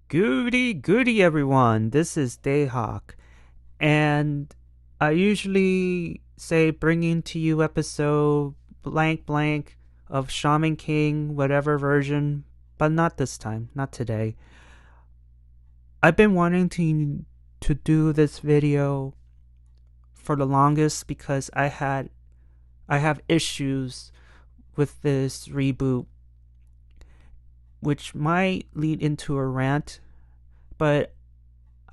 Goody goody everyone, this is Dayhawk, and I usually say bringing to you episode blank blank of Shaman King, whatever version, but not this time, not today. I've been wanting to do this video for the longest because I have issues with this reboot, which might lead into a rant, but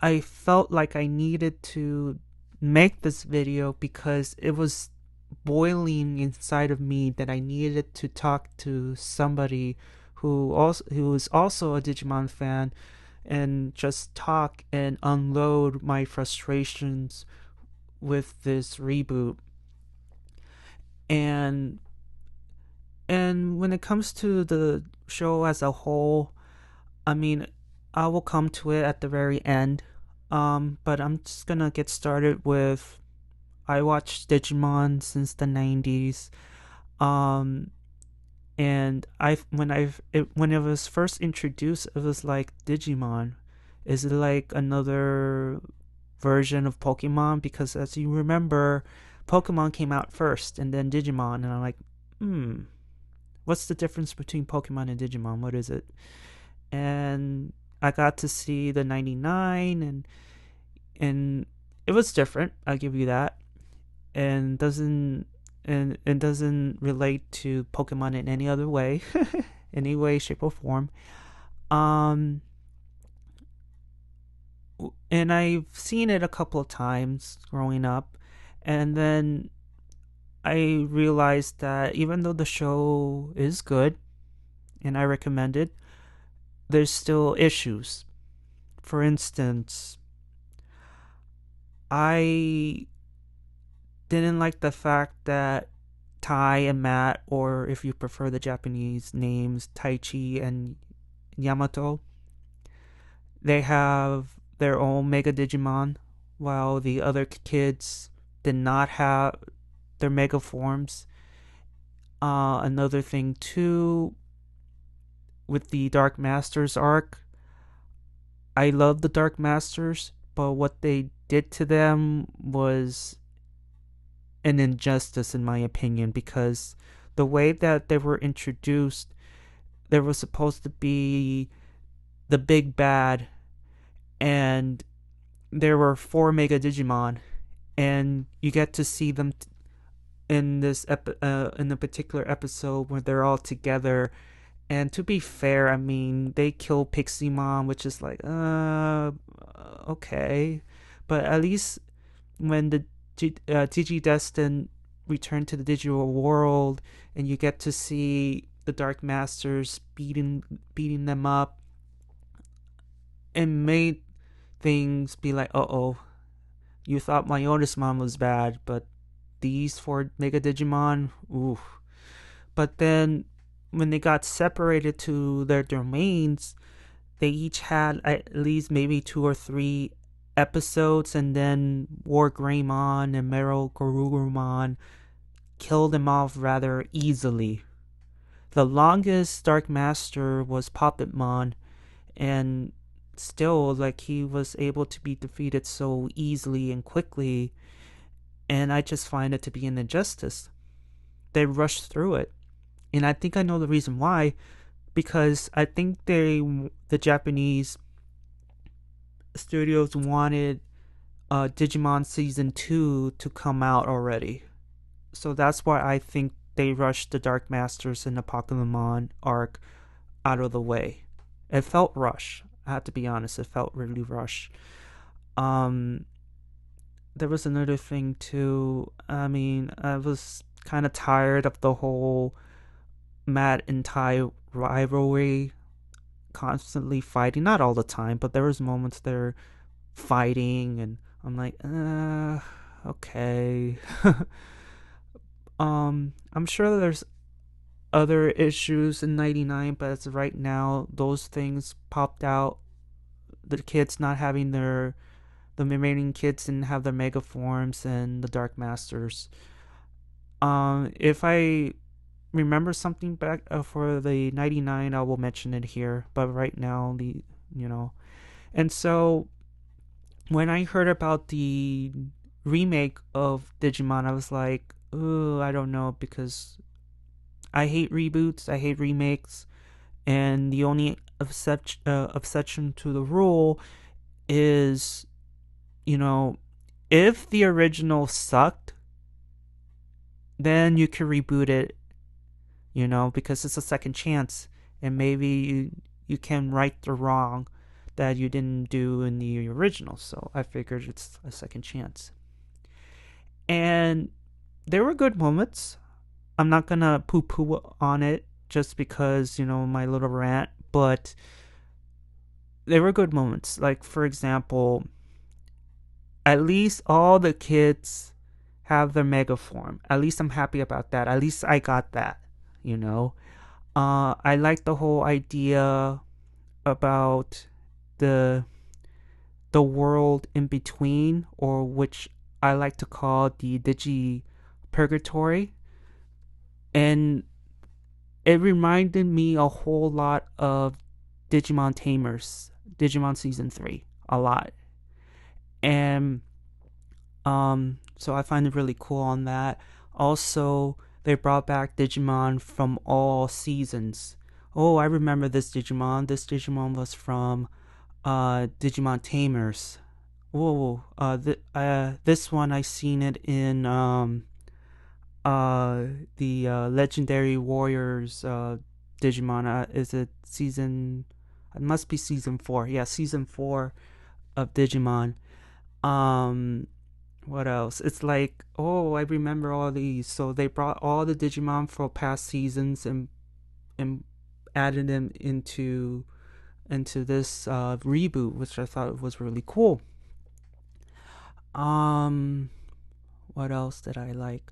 I felt like I needed to make this video because it was boiling inside of me that I needed to talk to somebody who is also a Digimon fan and just talk and unload my frustrations with this reboot. And and when it comes to the show as a whole, I mean, I will come to it at the very end. But I'm just gonna get started with I watched Digimon since the 90s. Um, and when it was first introduced, it was like Digimon. Is it like another version of Pokemon? Because as you remember, Pokemon came out first, and then Digimon, and I'm like, what's the difference between Pokemon and Digimon? What is it? And I got to see the 99, and it was different. I'll give you that. And doesn't and it doesn't relate to Pokemon in any other way, any way, shape, or form. Um, and I've seen it a couple of times growing up, and then I realized that even though the show is good and I recommend it, there's still issues. For instance, I didn't like the fact that Tai and Matt, or if you prefer the Japanese names, Taichi and Yamato, they have their own Mega Digimon, while the other kids did not have their Mega forms. Another thing, too, with the Dark Masters arc, I love the Dark Masters, but what they did to them was an injustice in my opinion, because the way that they were introduced, they were supposed to be the big bad, and there were four Mega Digimon, and you get to see them in in a particular episode where they're all together. And to be fair, I mean, they kill Pixie-Mon, which is like, okay, but at least when the Digidestin return to the digital world, and you get to see the Dark Masters beating them up, it made things be like, oh, you thought my oldest mom was bad, but these four Mega Digimon, ooh. But then when they got separated to their domains, they each had at least maybe two or three episodes, and then War Greymon and Meryl Garurumon killed them off rather easily. The longest Dark Master was Puppetmon, and still, like, he was able to be defeated so easily and quickly, and I just find it to be an injustice. They rushed through it, and I think I know the reason why, because I think the Japanese studios wanted Digimon Season 2 to come out already. So that's why I think they rushed the Dark Masters and the Pokemon arc out of the way. It felt rushed. I have to be honest, it felt really rushed. Um, there was another thing too. I mean, I was kind of tired of the whole Matt and Tai rivalry, constantly fighting. Not all the time, but there was moments they're fighting, and I'm like, okay. I'm sure there's other issues in 99, but as of right now, those things popped out. The kids not having the remaining kids didn't have their mega forms, and the Dark Masters. If I remember something back for the 99, I will mention it here. But right now, you know. And so when I heard about the remake of Digimon, I was like, oh, I don't know, because I hate reboots, I hate remakes, and the only exception to the rule is, you know, if the original sucked, then you can reboot it, you know, because it's a second chance, and maybe you can right the wrong that you didn't do in the original. So I figured it's a second chance. And there were good moments. I'm not gonna poo poo on it just because, you know, my little rant, but there were good moments. Like, for example, at least all the kids have their mega form. At least I'm happy about that. At least I got that, you know. I like the whole idea about the the world in between, or which I like to call the Digi Purgatory. And it reminded me a whole lot of Digimon Tamers, Digimon Season 3, a lot. And so I find it really cool on that. Also, they brought back Digimon from all seasons. Oh, I remember this Digimon. This Digimon was from Digimon Tamers. Whoa, this one I seen it in the Legendary Warriors Digimon. Is it season? It must be season 4. Yeah, season 4 of Digimon. Um, what else? It's like, oh, I remember all these. So they brought all the Digimon for past seasons and added them into this reboot, which I thought was really cool. Um, what else did I like?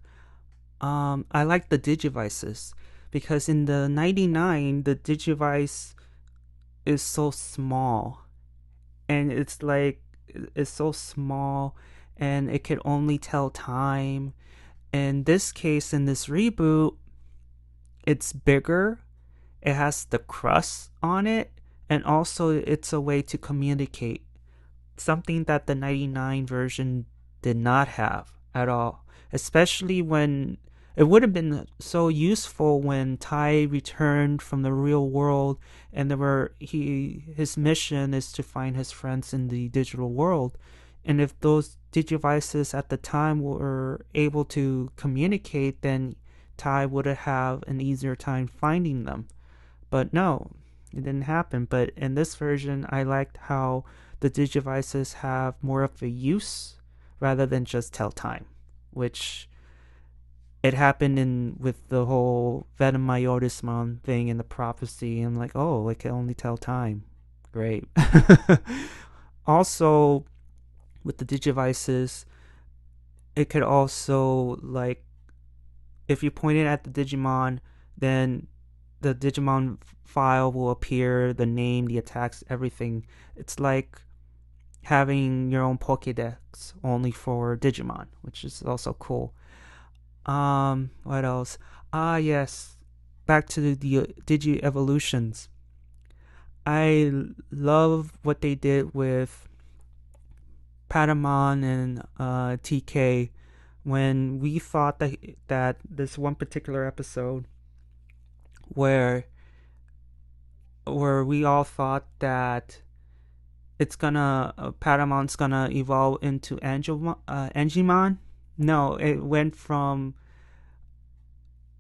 I like the Digivices because in the 99, the Digivice is so small, and it's so small, and it could only tell time. In this case, in this reboot, it's bigger. It has the crust on it, and also it's a way to communicate, something that the 99 version did not have at all. Especially when it would have been so useful when Tai returned from the real world, and his mission is to find his friends in the digital world. And if those digivices at the time were able to communicate, then Tai would have an easier time finding them. But no, it didn't happen. But in this version, I liked how the Digivices have more of a use rather than just tell time, which it happened in with the whole Venomyotismon thing in the prophecy. And like, oh, it can only tell time. Great. Also, with the Digivices, it could also, like, if you point it at the Digimon, then the Digimon file will appear, the name, the attacks, everything. It's like having your own Pokédex only for Digimon, which is also cool. What else? Ah, yes. Back to the Digi evolutions. I love what they did with Patamon and TK when we thought that this one particular episode where we all thought that it's gonna Patamon's gonna evolve into Angimon. No, it went from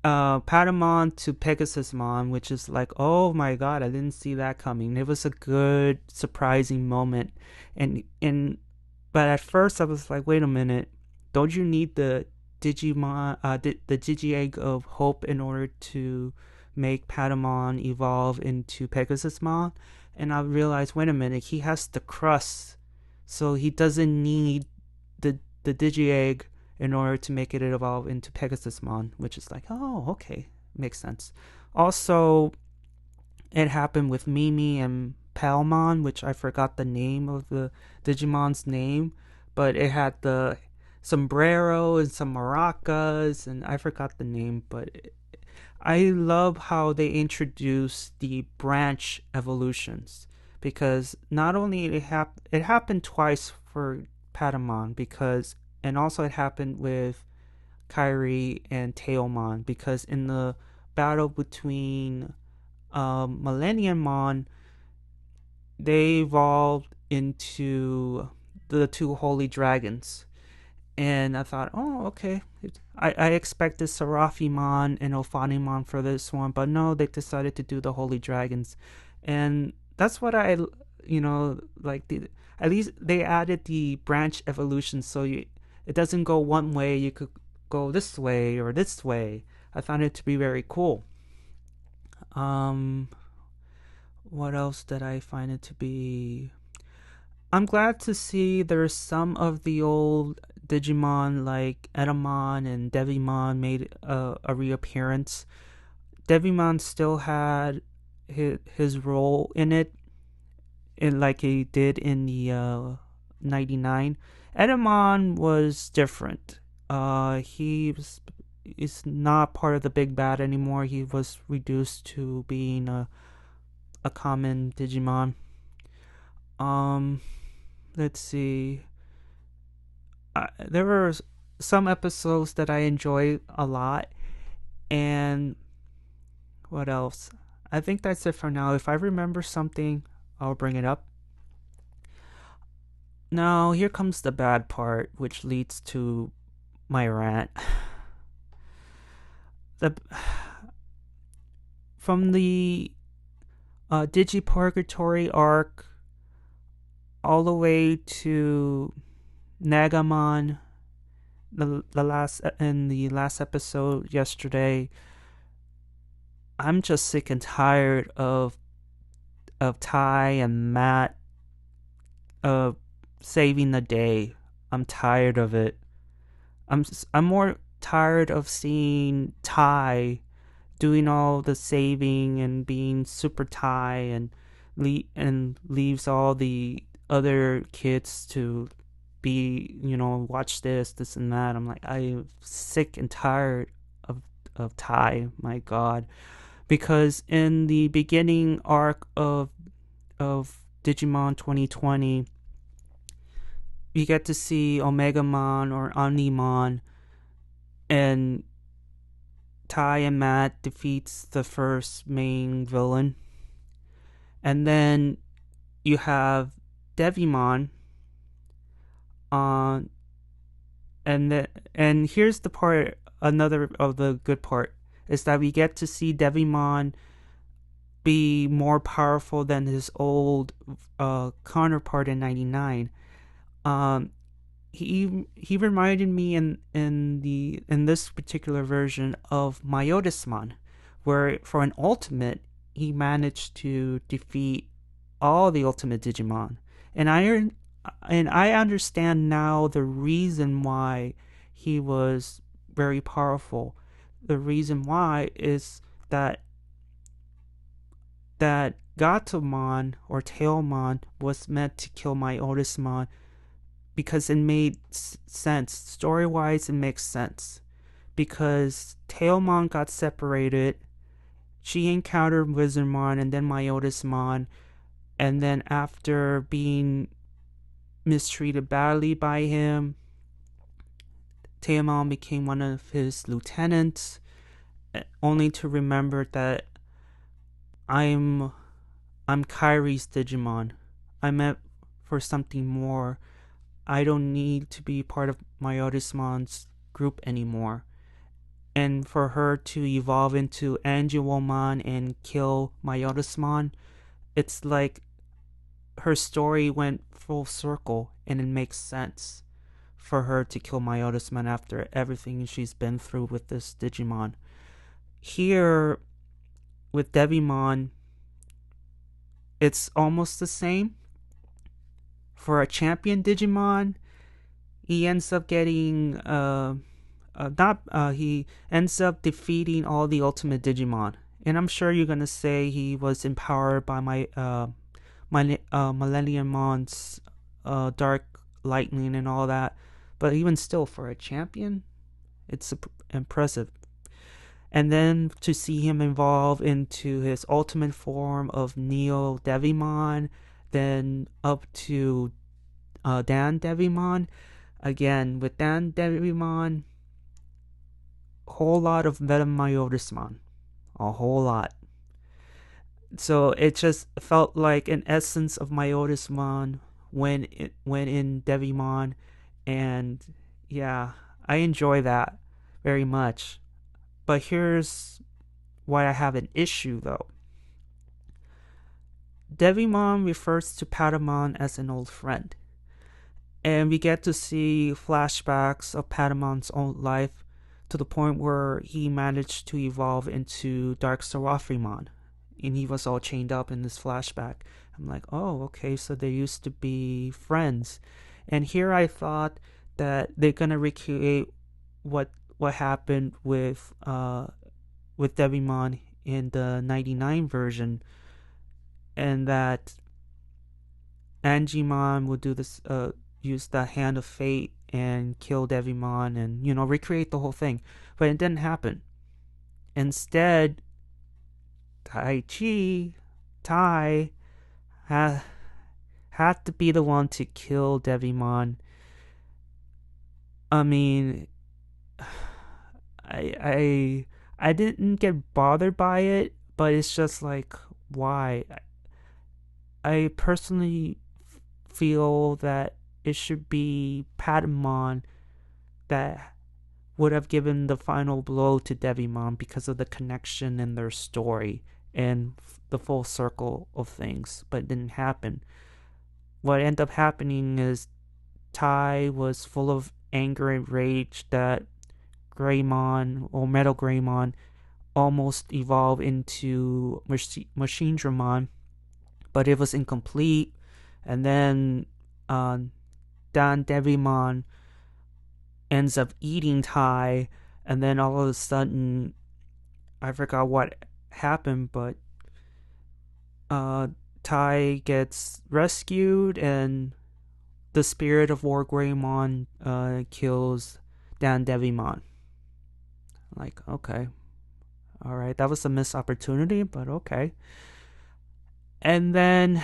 Patamon to Pegasusmon, which is like, oh my god, I didn't see that coming. It was a good, surprising moment, and but at first I was like, wait a minute, don't you need the Digimon, the Digi Egg of Hope in order to make Patamon evolve into Pegasusmon? And I realized, wait a minute, he has the crust, so he doesn't need the Digi Egg in order to make it evolve into Pegasusmon, which is like, oh, okay, makes sense. Also, it happened with Mimi and Palmon, which I forgot the name of the Digimon's name, but it had the sombrero and some maracas, and I forgot the name, but I love how they introduce the branch evolutions, because not only it happened twice for Patamon, because and also it happened with Kyrie and Tailmon, because in the battle between Millennium Mon, they evolved into the two holy dragons. And I thought, oh, okay. I expected Seraphimon and Ophanimon for this one, but no, they decided to do the holy dragons. And that's what like at least they added the branch evolution, so it doesn't go one way, you could go this way or this way. I found it to be very cool. Um, what else did I find it to be? I'm glad to see there's some of the old Digimon like Etamon and Devimon made a reappearance. Devimon still had his role in it, like he did in the 99. Etamon was different. Is not part of the big bad anymore. He was reduced to being a common Digimon. Um, let's see. There were some episodes that I enjoyed a lot, and what else? I think that's it for now. If I remember something, I'll bring it up. Now, here comes the bad part, which leads to my rant. The From the Digi-Purgatory arc all the way to Nagamon, the last episode yesterday, I'm just sick and tired of Ty and Matt saving the day. I'm tired of it. I'm more tired of seeing Ty doing all the saving and being super Ty and leaves all the other kids to be, watch this and that. I'm like, I'm sick and tired of Ty, my god. Because in the beginning arc of Digimon 2020, you get to see Omegamon or Omnimon, and Ty and Matt defeats the first main villain. And then you have Devimon on and here's the part, another of the good part, is that we get to see Devimon be more powerful than his old counterpart in 99. He reminded me in this particular version of Myotismon, where for an ultimate he managed to defeat all the ultimate Digimon. And I understand now the reason why he was very powerful. The reason why is that Gatomon or Tailmon was meant to kill Myotismon, because it made sense. Story-wise, it makes sense. Because Tailmon got separated, she encountered Wizardmon and then Myotismon, and then after being mistreated badly by him, Tailmon became one of his lieutenants, only to remember that I'm Kyrie's Digimon. I'm meant for something more. I don't need to be part of Myotismon's group anymore. And for her to evolve into Angelomon and kill Myotismon, it's like her story went full circle, and it makes sense for her to kill Myotismon after everything she's been through with this Digimon. Here, with Devimon, it's almost the same. For a champion Digimon, he ends up getting he ends up defeating all the ultimate Digimon. And I'm sure you're gonna say he was empowered by my Millennium Mon's dark lightning and all that. But even still, for a champion, it's impressive. And then to see him evolve into his ultimate form of Neo Devimon, then up to Dan Devimon. Again, with Dan Devimon, whole lot of Metamyotismon. A whole lot. So it just felt like an essence of Myotismon when in Devimon, and yeah, I enjoy that very much. But here's why I have an issue though. Devimon refers to Patamon as an old friend, and we get to see flashbacks of Patamon's own life to the point where he managed to evolve into Dark Seraphimon, and he was all chained up in this flashback. I'm like, oh, okay, so they used to be friends. And here I thought that they're gonna recreate what happened with Devimon in the '99 version, and that Angimon would do this, use the Hand of Fate and kill Devimon, and recreate the whole thing. But it didn't happen. Instead, Tai had to be the one to kill Devimon. I mean, I didn't get bothered by it, but it's just like, why? I personally feel that it should be Patamon that would have given the final blow to Devimon because of the connection in their story and the full circle of things, but it didn't happen. What ended up happening is Tai was full of anger and rage that Greymon, or Metal Greymon, almost evolved into Machine Dramon, but it was incomplete. And then Dan Devimon ends up eating Tai, and then all of a sudden, I forgot what happened, but Tai gets rescued, and the spirit of War Greymon kills Dan Devimon. Like, okay, alright, that was a missed opportunity, but okay. And then,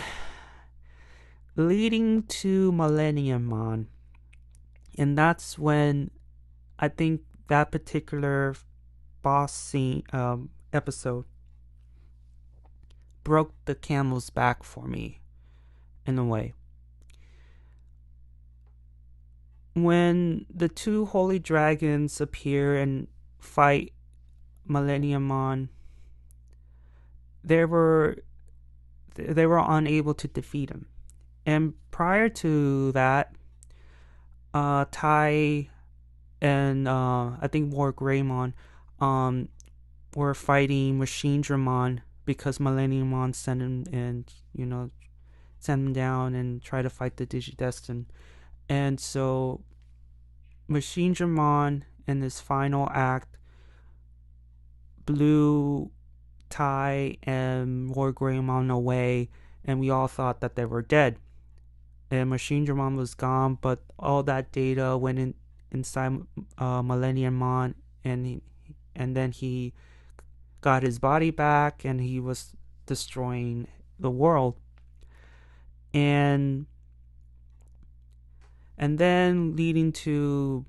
leading to Millenniummon, and that's when I think that particular boss scene episode broke the camel's back for me, in a way. When the two holy dragons appear and fight Millenniummon, they were unable to defeat him. And prior to that, Tai and I think War Greymon were fighting Machine Dramon because Millenniummon sent him and sent him down and try to fight the Digidestin. And so Machine Dramon in his final act blew Tai and War Greymon away, and we all thought that they were dead. And Machine Dramon was gone, but all that data went inside Millenniummon, and then he got his body back, and he was destroying the world. And then leading to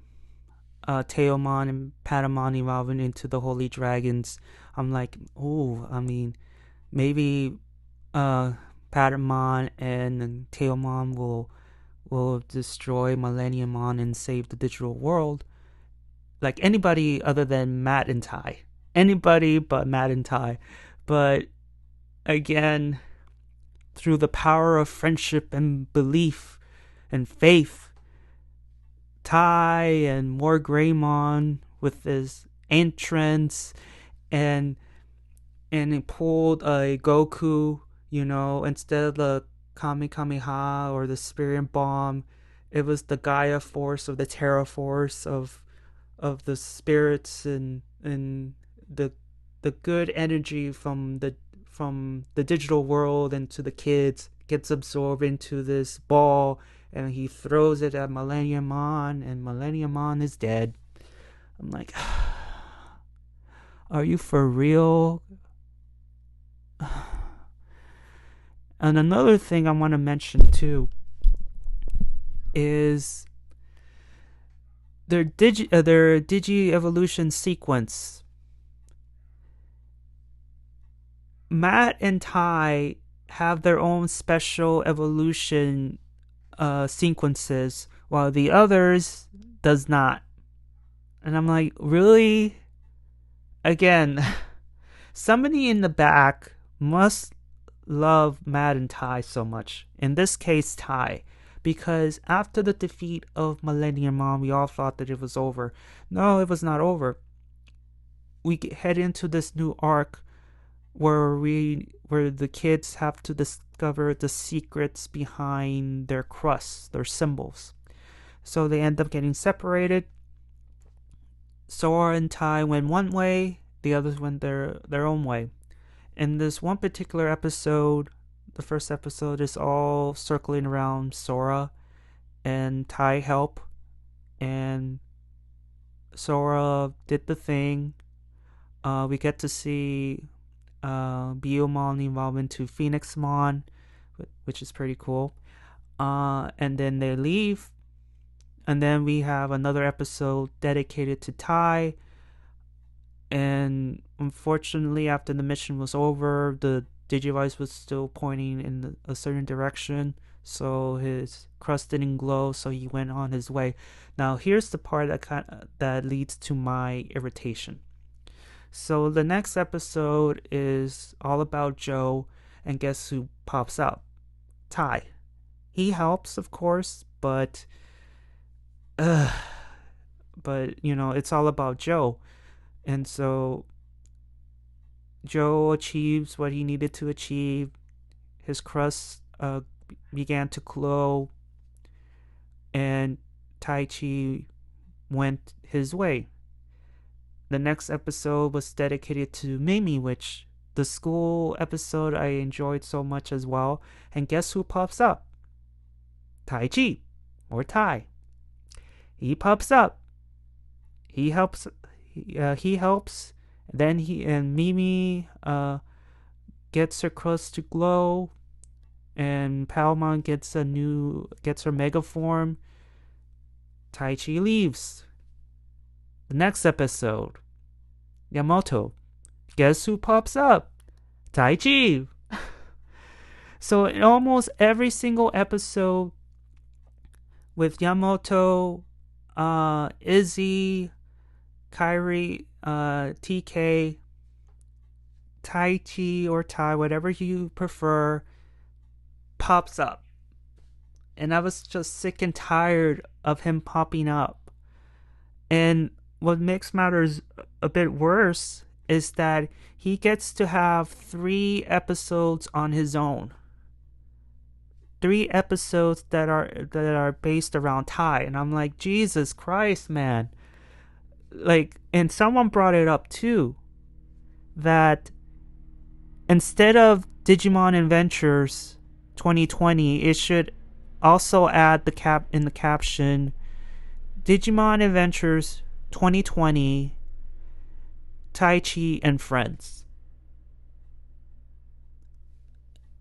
Teomon and Patamon evolving into the Holy Dragons, I'm like, oh, I mean, maybe Patamon and Teomon will destroy Millenniummon and save the digital world. Like anybody other than Matt and Tai. Anybody but Matt and Tai. But again, through the power of friendship and belief and faith, Tai and War Greymon with his entrance, and he pulled a Goku, instead of the Kamehameha or the Spirit Bomb, it was the Gaia Force or the Terra Force of the spirits, and the good energy from the digital world into the kids gets absorbed into this ball, and he throws it at Millenniummon, and Millenniummon is dead. I'm like, are you for real? And another thing I want to mention too is their Digi evolution sequence. Matt and Ty have their own special evolution sequences, while the others does not. And I'm like, really? Again, somebody in the back must love Matt and Ty so much. In this case, Ty. Because after the defeat of Millennium Mom, we all thought that it was over. No, it was not over. We head into this new arc where the kids have to discover the secrets behind their crusts, their symbols. So they end up getting separated. Sora and Ty went one way, the others went their own way. In this one particular episode, the first episode is all circling around Sora and Ty help, and Sora did the thing. We get to see Biyomon evolve into Phoenixmon, which is pretty cool. And then they leave, and then we have another episode dedicated to Ty. And unfortunately, after the mission was over, the Digivice was still pointing in a certain direction, so his crust didn't glow, so he went on his way. Now, here's the part that leads to my irritation. So the next episode is all about Joe, and guess who pops up? Ty. He helps, of course, but it's all about Joe. And so Joe achieves what he needed to achieve. His crust began to glow, and Tai Chi went his way. The next episode was dedicated to Mimi, which the school episode I enjoyed so much as well. And guess who pops up? Tai Chi, or Tai. He pops up. He helps. He helps. Then Mimi gets her crust to glow, and Palmon gets her mega form. Tai Chi leaves. The next episode, Yamato. Guess who pops up? Tai Chi. So in almost every single episode with Yamato, Izzy, Kairi, TK, Tai Chi or Tai, whatever you prefer, pops up. And I was just sick and tired of him popping up. And what makes matters a bit worse is that he gets to have 3 episodes on his own. 3 episodes that are based around Tai, and I'm like, Jesus Christ, man. Like, and someone brought it up too, that instead of Digimon Adventures 2020, it should also add in the caption, Digimon Adventures 2020, Tai Chi and Friends.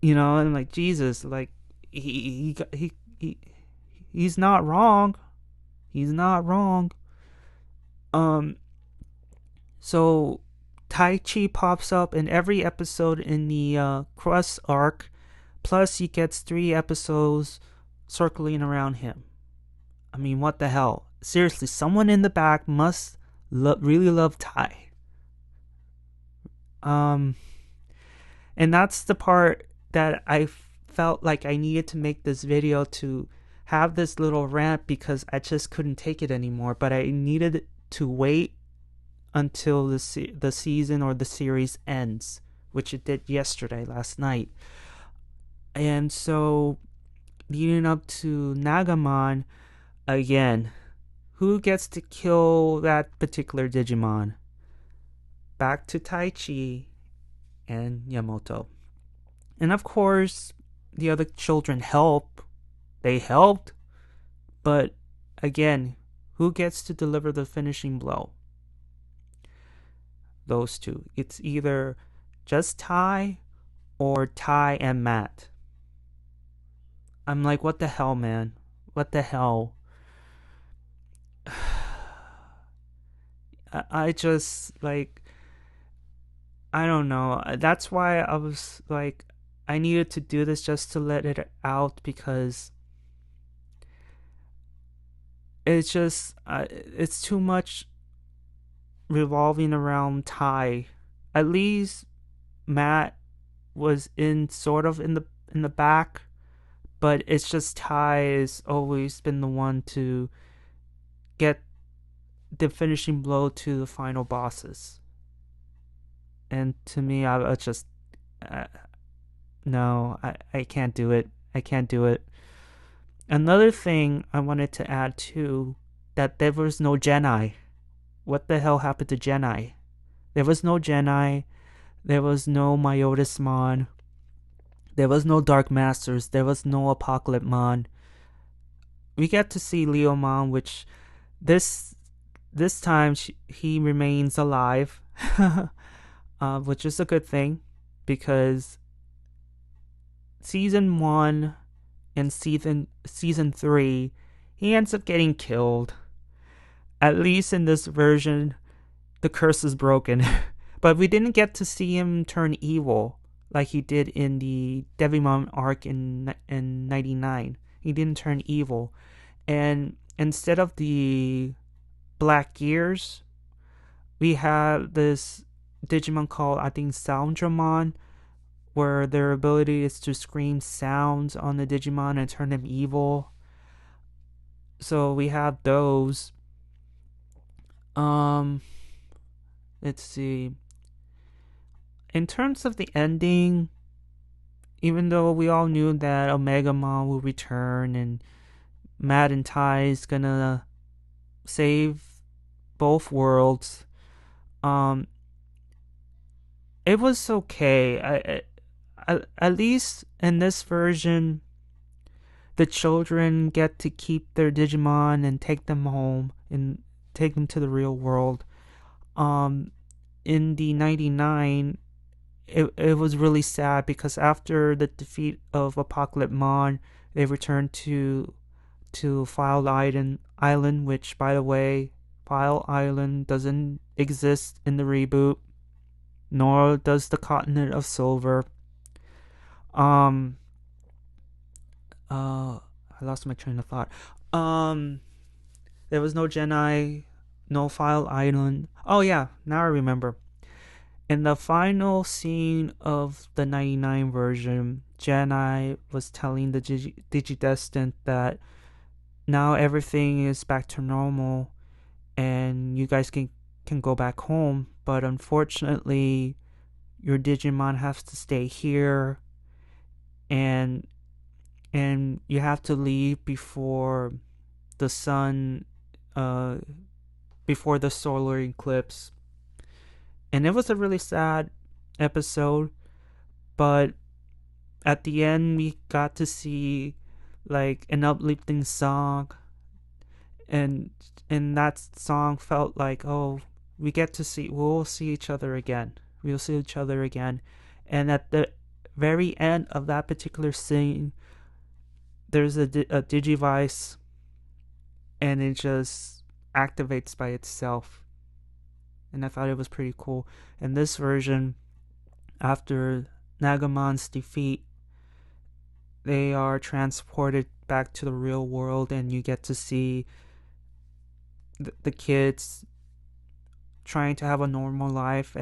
And like, Jesus, like, he's not wrong. He's not wrong. So Tai Chi pops up in every episode in the Crust arc, plus he gets 3 episodes circling around him. I mean, what the hell? Seriously, someone in the back must really love Tai. And that's the part that I felt like I needed to make this video, to have this little rant, because I just couldn't take it anymore. But I needed to wait until the season or the series ends, which it did last night. And so, leading up to Nagamon, again, who gets to kill that particular Digimon? Back to Tai Chi and Yamato. And of course, the other children help. They helped. But again, who gets to deliver the finishing blow? Those two. It's either just Tai or Tai and Matt. I'm like, what the hell, man? What the hell? I just like, I don't know. That's why I was like, I needed to do this just to let it out, because it's just it's too much revolving around Ty. At least Matt was in sort of in the back, but it's just Ty has always been the one to get the finishing blow to the final bosses. And to me, I just uh, no, I can't do it. I can't do it. Another thing I wanted to add too, that there was no Jedi. What the hell happened to Jedi? There was no Jedi. There was no Myotismon. There was no Dark Masters. There was no Apocalypmon. We get to see Leomon, which this this time he remains alive, which is a good thing, because season 1 and season 3, he ends up getting killed. At least in this version, the curse is broken. But we didn't get to see him turn evil like he did in the Digimon arc in 99. He didn't turn evil. And instead of the black gears, we have this Digimon called, I think, Soundramon, where their ability is to scream sounds on the Digimon and turn them evil. So we have those. Um, let's see. In terms of the ending, even though we all knew that Omegamon will return and Matt and Ty is gonna save both worlds, um, it was okay. At least in this version, the children get to keep their Digimon and take them home and take them to the real world. In the 99, it was really sad, because after the defeat of Apocalypmon, they returned to File Island, which, by the way, File Island doesn't exist in the reboot, nor does the continent of Silver. I lost my train of thought. There was no Jedi, no File Island. Oh yeah, now I remember. In the final scene of the 99 version, Jedi was telling the Digidestined that now everything is back to normal and you guys can go back home, but unfortunately your Digimon has to stay here, and you have to leave before the sun before the solar eclipse. And it was a really sad episode, but at the end we got to see like an uplifting song, and that song felt like, oh, we'll see each other again. We'll see each other again. And at the very end of that particular scene, there's a Digivice, and it just activates by itself. And I thought it was pretty cool. In this version, after Nagamon's defeat, they are transported back to the real world, and you get to see the kids trying to have a normal life,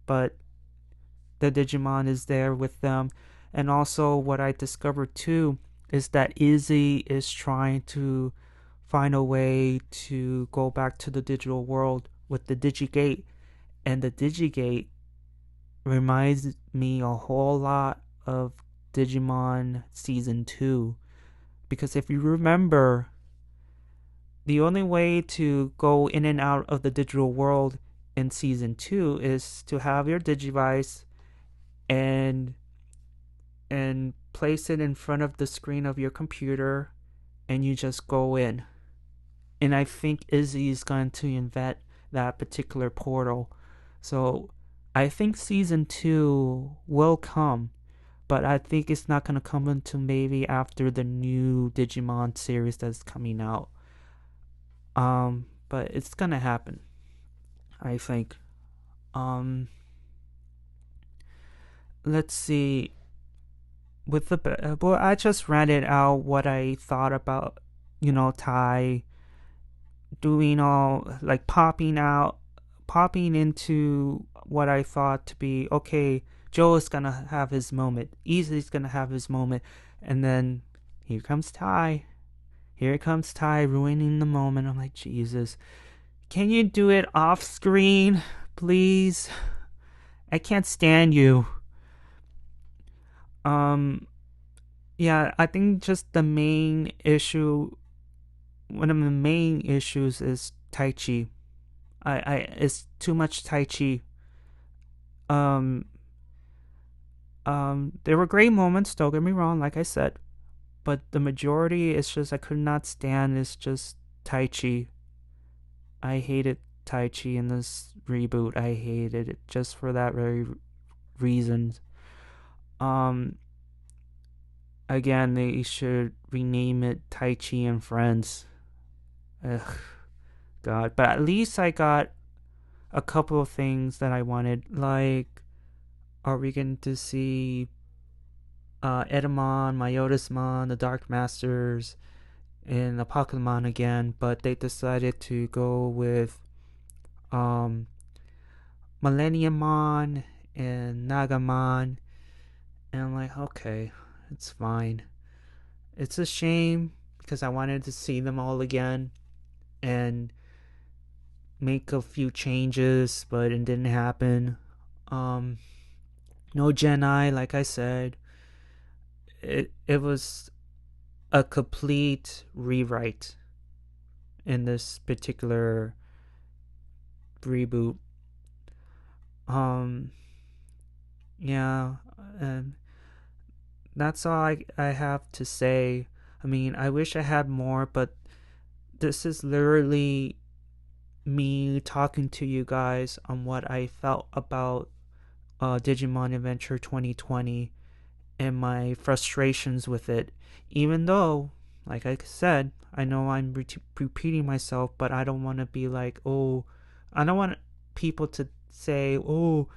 but the Digimon is there with them. And also what I discovered too is that Izzy is trying to find a way to go back to the digital world with the Digigate. And the Digigate reminds me a whole lot of Digimon Season 2. Because if you remember, the only way to go in and out of the digital world in Season 2 is to have your Digivice and place it in front of the screen of your computer, and you just go in. And I think Izzy is going to invent that particular portal. So I think Season 2 will come, but I think it's not gonna come until maybe after the new Digimon series that's coming out. But it's gonna happen, I think. Um, let's see. With the well, I just ranted out what I thought about, Tai doing all like popping into what I thought to be okay. Joe is gonna have his moment. Easy's gonna have his moment, and then here comes Ty. Here comes Ty ruining the moment. I'm like, Jesus, can you do it off screen, please? I can't stand you. Um, yeah, I think just the main issue, one of the main issues is Tai Chi. It's too much Tai Chi. Um, there were great moments. Don't get me wrong, like I said, but the majority is just I could not stand. Is just Tai Chi. I hated Tai Chi in this reboot. I hated it just for that very reason. Um, again, they should rename it Tai Chi and Friends. Ugh, God. But at least I got a couple of things that I wanted. Like, are we going to see Edamon, Myotismon, the Dark Masters, and the Pokemon again? But they decided to go with um, Millenniummon and Nagamon. And I'm like, okay, it's fine. It's a shame because I wanted to see them all again and make a few changes, but it didn't happen. Um, no Jedi, like I said. It was a complete rewrite in this particular reboot. Um, yeah, and that's all I have to say. I mean, I wish I had more, but this is literally me talking to you guys on what I felt about Digimon Adventure 2020 and my frustrations with it. Even though, like I said, I know I'm repeating myself, but I don't want to be like, oh, I don't want people to say, oh,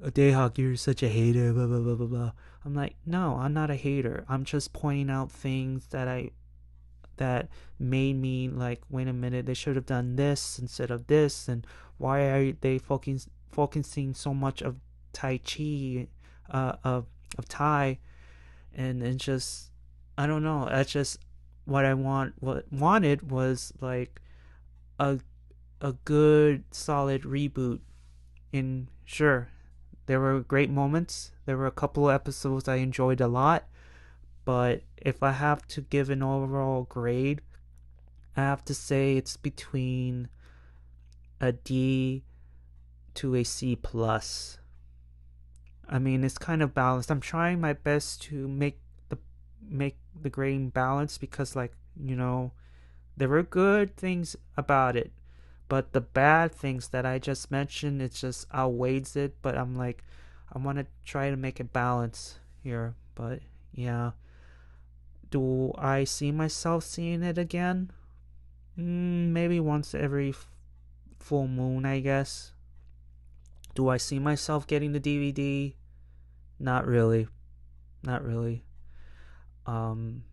Dayhawk, you're such a hater, blah, blah, blah, blah, blah. I'm like, no, I'm not a hater. I'm just pointing out things that made me like, wait a minute, they should have done this instead of this, and why are they focusing so much of Tai Chi, of Tai, and just, I don't know. That's just what I wanted was like a a good solid reboot. And sure, there were great moments. There were a couple of episodes I enjoyed a lot, but if I have to give an overall grade, I have to say it's between a D to a C plus. I mean, it's kind of balanced. I'm trying my best to the make the grading balanced because, like, there were good things about it, but the bad things that I just mentioned, it just outweighs it. But I'm like, I want to try to make it balance here. But yeah, do I see myself seeing it again? Maybe once every full moon, I guess. Do I see myself getting the DVD? Not really. Not really. Um,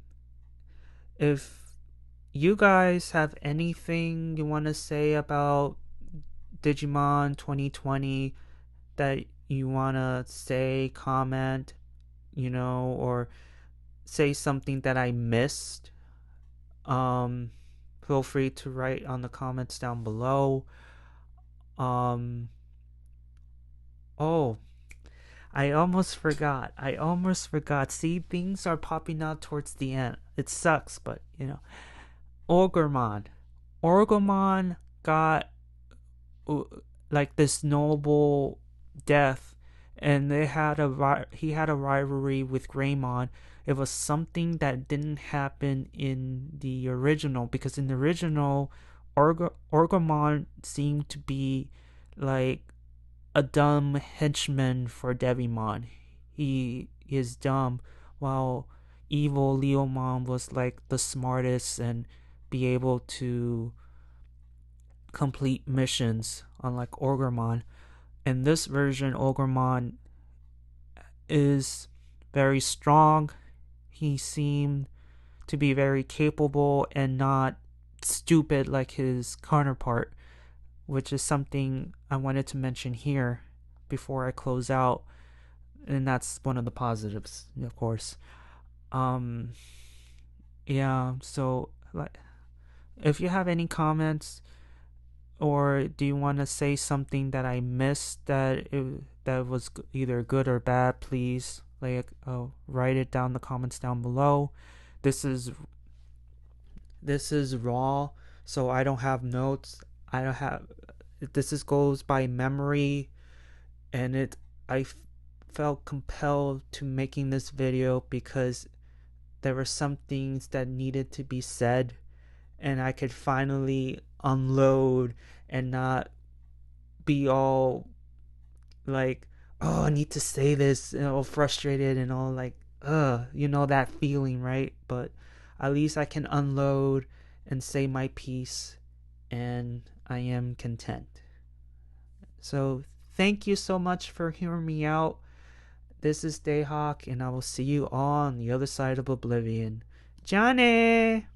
if you guys have anything you want to say about Digimon 2020 that you want to say, comment, or say something that I missed, feel free to write on the comments down below. Oh, I almost forgot. See, things are popping out towards the end. It sucks, but Orgrimmon. Orgrimmon got like this noble death, and he had a rivalry with Greymon. It was something that didn't happen in the original, because in the original, Orgrimmon seemed to be like a dumb henchman for Devimon. is dumb, while evil Leomon was like the smartest and be able to complete missions, unlike Ogremon. In this version, Ogremon is very strong. He seemed to be very capable and not stupid like his counterpart, which is something I wanted to mention here before I close out. And that's one of the positives, of course. Um, yeah, so like, if you have any comments, or do you want to say something that I missed that was either good or bad, please write it down in the comments down below. This is raw, so I don't have notes. I don't have this is goes by memory, and I felt compelled to making this video because there were some things that needed to be said, and I could finally unload and not be all like, oh, I need to say this, and all frustrated and all like, that feeling, right? But at least I can unload and say my piece, and I am content. So thank you so much for hearing me out. This is Dayhawk, and I will see you on the other side of Oblivion. Johnny!